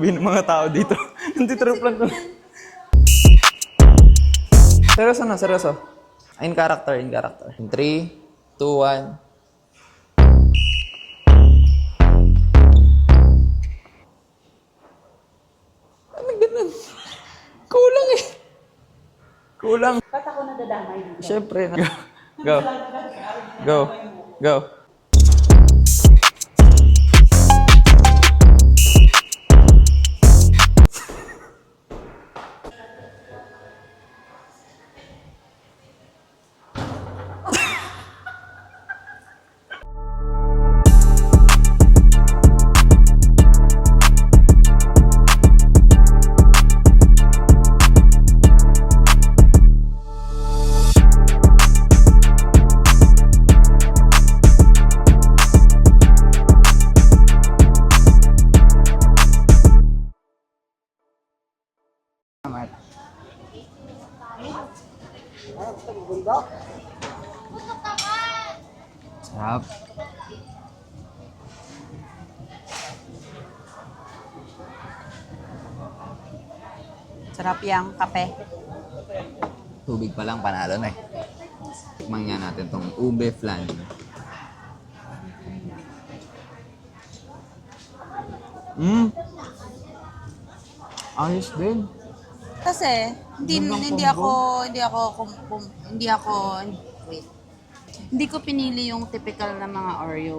sabihin ng mga tao dito. Nandito lang to. Seryoso na, seryoso. In character, in character. In 3, 2, 1. Ano ganun? Kulang eh. Kulang. Ba't ako nadadamay dito? Siyempre. Go. Go. Go. Sarap. Sarap yung kape. Tubig pa lang, panalo na eh. Tikman nga natin tong ube flan. Ayos din. Kasi hindi ko pinili yung typical na mga Oreo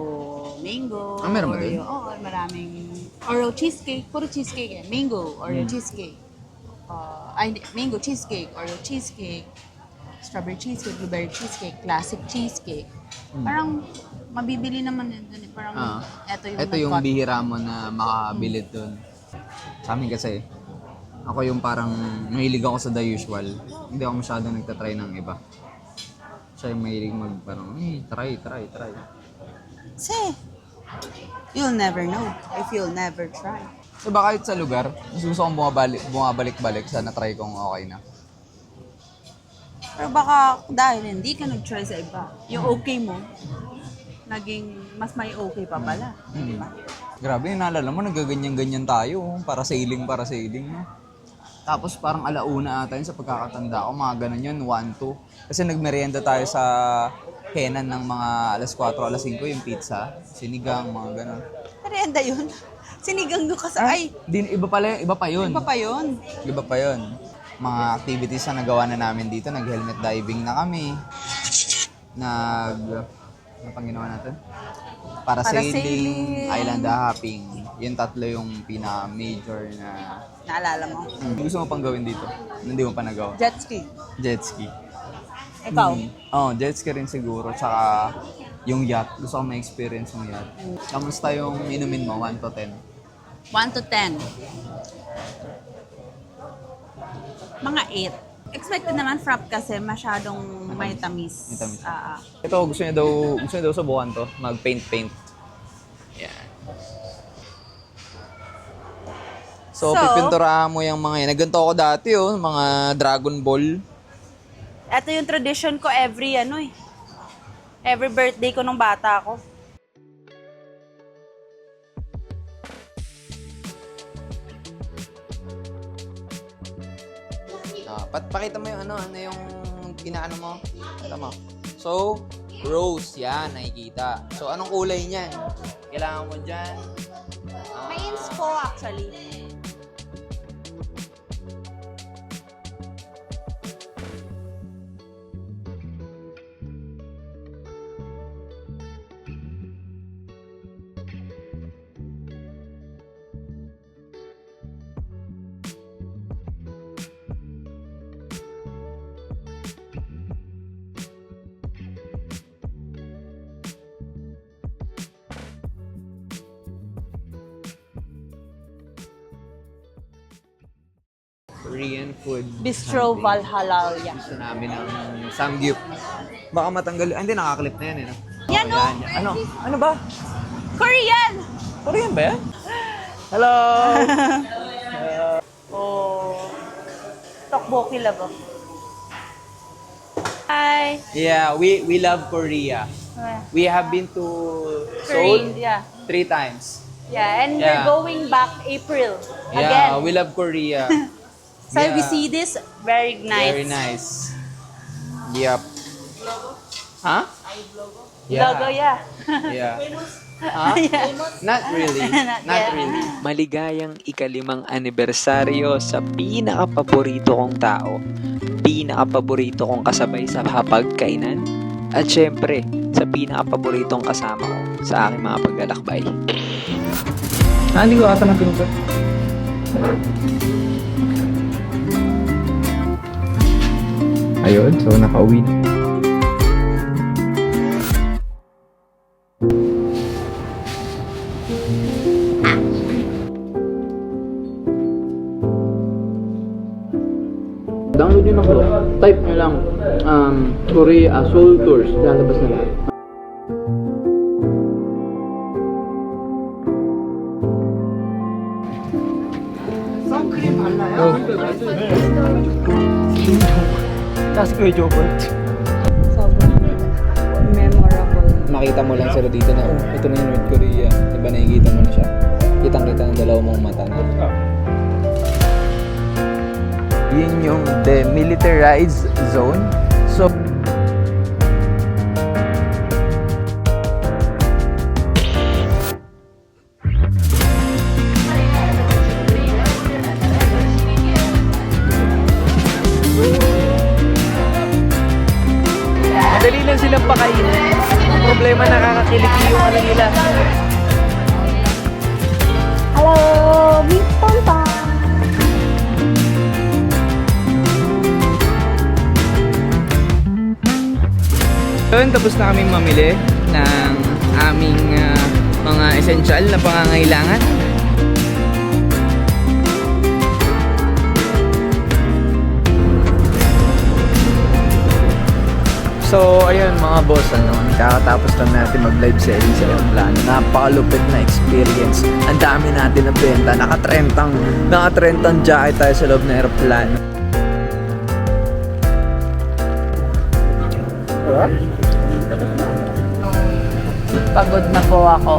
mango. Ah, meron ba Oreo, dun? oo, maraming Oreo cheesecake, puro cheesecake eh. Mango, Oreo cheesecake. Hindi, mango cheesecake, Oreo cheesecake, strawberry cheesecake, blueberry cheesecake, classic cheesecake. Parang mabibili naman yun dun eh. Parang Ito yung bihira mo na makakabili dun. Sa amin kasi, ako yung parang mahilig ako sa the usual. Hindi ako masyadong nagtatry ng iba. Siya yung mahilig parang, try. Kasi, you'll never know if you'll never try. So ba kahit sa lugar, mas gusto kong bumabalik-balik, sana try kong okay na. Pero baka dahil hindi ka nag-try sa iba, yung okay mo, naging mas may okay pa pala. Diba? Grabe, naalala mo, nagaganyan-ganyan tayo. Para sailing, no? Tapos parang alauna ata yun sa pagkakatanda ko, mga ganun yun, 1, 2. Kasi nagmerienda tayo sa Henan ng mga alas 4, alas 5, yung pizza, sinigang, mga ganun. Merienda yun. Sinigang doon ka sa... Ay, Iba pa yun. iba pa yun. Iba pa yun. Mga activities na nagawa na namin dito, nag-helmet diving na kami. Ano pang ginawa natin? Parasailing, island hopping. Yung tatlo yung pinaka-major na... Naalala mo? Gusto mo pang gawin dito? Hindi mo pa nagawa? Jet ski. Jet ski. Ikaw? Jet ski rin siguro. Tsaka yung yacht. Gusto ko ma-experience yung yacht. Kamusta yung inumin mo? 1 to 10? 1 to 10. Mga 8. Expected naman frap kasi masyadong may tamis. May tamis. Ah. Ito, gusto niya daw subukan to. Mag-paint. Yan. So, pipinturahan mo yung mga yan. Naganto ako dati, mga Dragon Ball. Ito yung tradition ko every birthday ko nung bata ako. Pakita mo yung ano yung inaano mo. Ito mo. So, rose, yan, nakikita. So, anong kulay niyan? Kailangan mo dyan. May inspo actually. Korean food. Bistro Valhalla. Gusto namin ng samgyup. Baka matanggal. Hindi, nakaklip na yan eh. No? Yan, no? Ano? Ano ba? Korean! Korean ba yan? Hello! Tteokbokki love. Hi! Yeah, we love Korea. We have been to Seoul Korea, yeah. 3 times. Yeah, and we're going back April. Yeah, Again. we love Korea. So we Yeah. see this, very nice. Very nice. Yep. Huh? Logo, yeah. Yeah. Huh? Not really. Not Not yet. really. Maligayang ika-5 anibersaryo sa pinaka-paborito kong tao, pinaka-paborito kong kasabay sa hapagkainan, at syempre, sa pinaka-paboritong kasama ko sa aking mga paglalakbay. Hindi ko ata na pinunta. Ayun, so nakauwi na. Download nyo na ko. Type nyo lang Korea Seoul Tours. Lalabas na lahat. Tapos Kuya Jobert. Sobrang memorable. Makita mo lang sila dito na, oh, ito na yung North Korea. Diba nakikita mo na siya? Kitang-kita ng dalawa mong mata na. Yun yung demilitarized zone. So, Madali lang silang pakainin. Ang problema, nakakakiliti yung ano nila. Hello, Big Pampa. yun, tapos na kami mamili ng aming mga essential na pangangailangan. So, ayun mga boss, kakatapos lang natin mag-live selling sa Aeroplano. Napakalupit na experience. Ang dami natin na benta. Naka-30 jacket tayo sa loob ng Aeroplano. Pagod na po ako.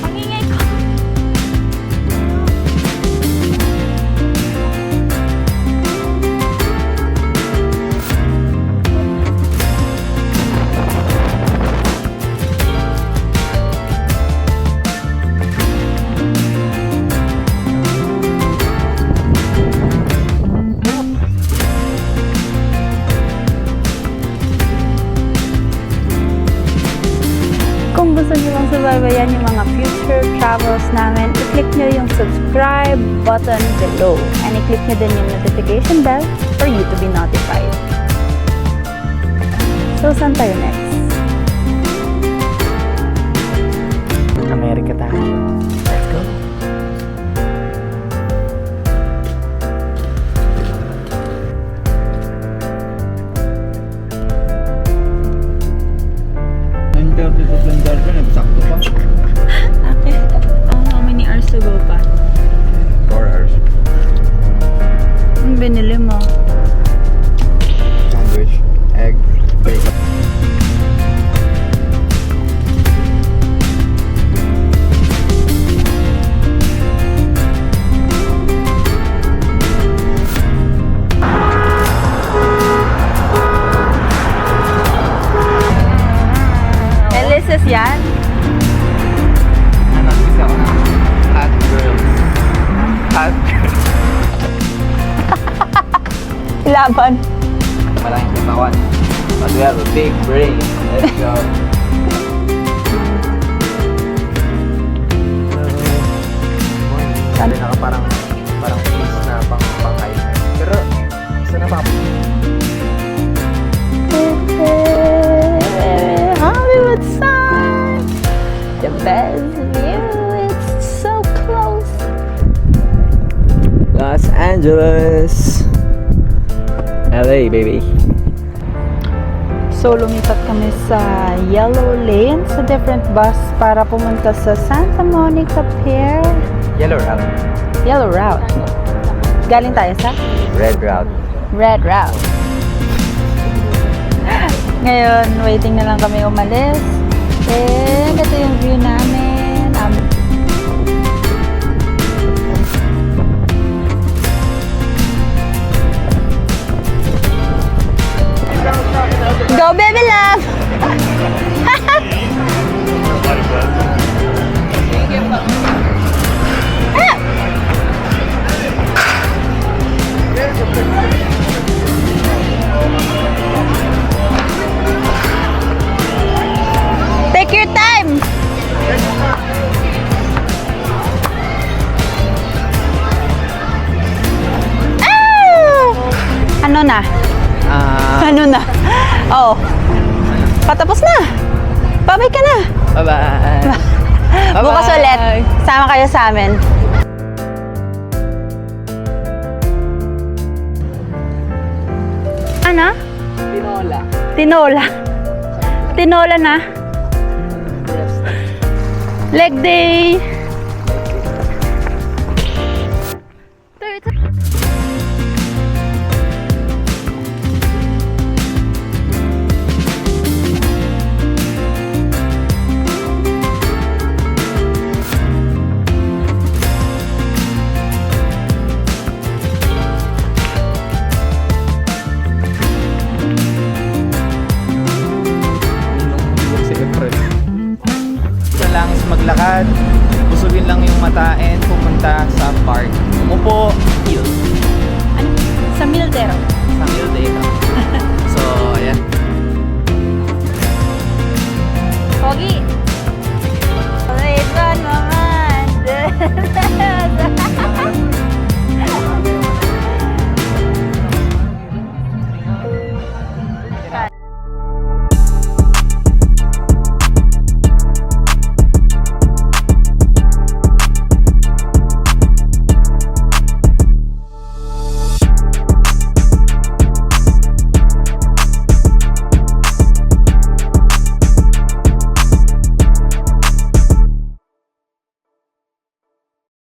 Pangingay ko. Kung gusto niyo lang subaybayan yung mga future travels namin, i-click nyo yung subscribe button below and i-click nyo din yung notification bell for you to be notified. So, saan tayo next? Amerika tayo. Let's go. Sakto pa. How many hours to go pa? 4 hours. Ang binili mo? Sandwich, egg, bacon. Elises yan? Ano kasi ako na hot girls. Hot girls. Laban. Malaking katawan. But we have a big brain. Let's go. Sabi na parang piece na pang-high. Pero, saan na pa? Hollywood sign. The best view. It's so close. Los Angeles. LA, baby. So, lumipat kami sa Yellow Lane sa different bus para pumunta sa Santa Monica Pier. Yellow route. Yellow route. Galing tayo sa Red route. red route. Ngayon, waiting na lang kami umalis. And ito yung view namin. Go, baby love! Take your time! Ah! Ano na? Ano na? Oh. Patapos na. Babay ka na. Bye-bye. Bukas ulit. Sama kayo sa amin. Ano? Tinola. Tinola. Tinola na. Leg day.